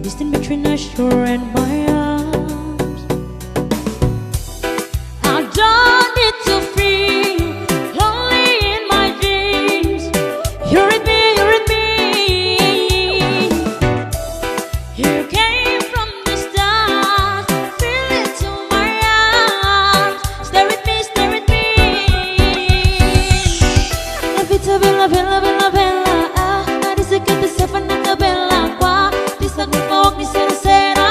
distance between us, shore and my arms. I don't need to feel lonely in my dreams. You're with me, you're with me. You came from the stars, feel it to my arms. Stay with me, stay with me. La vita bella, bella, bella, bella. Di sakit sa panagkabela kwa. Di sa gulpok, di sera-sera.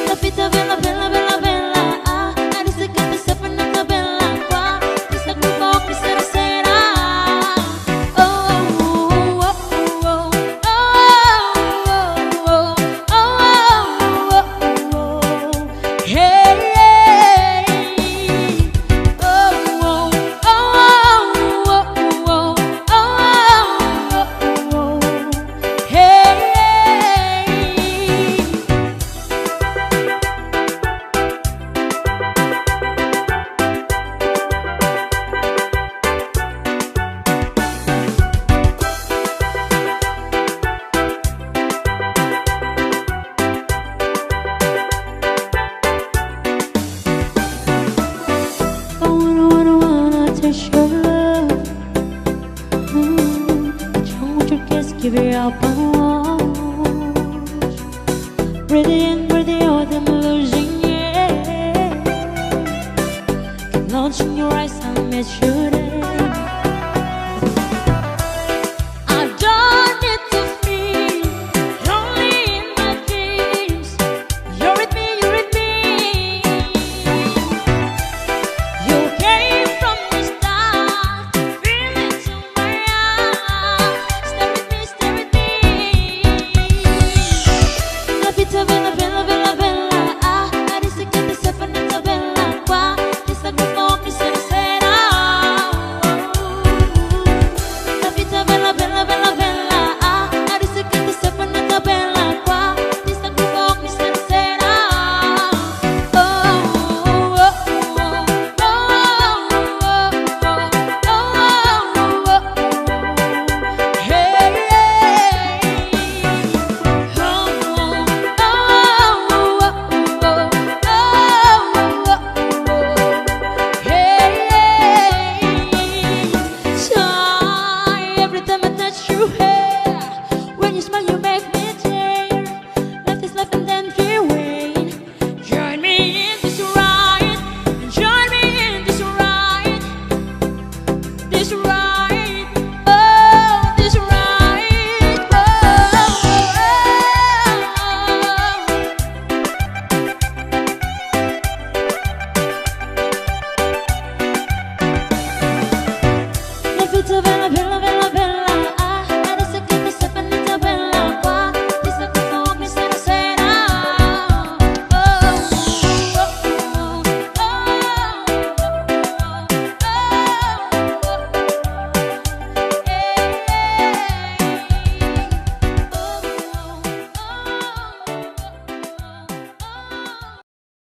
La vita bella, bella, bella, bella. Di sakit sa panagkabela kwa. Di sa gulpok, di sera-sera. Oh, oh, oh, oh, oh, oh, oh, hey, hey. Oh, oh, oh, oh, oh, hey. I wanna taste your love. Don't want your kiss, give it up on walls. Breathe in, breathe out, I'm losing, yeah. Keep launching your eyes, I'll miss you.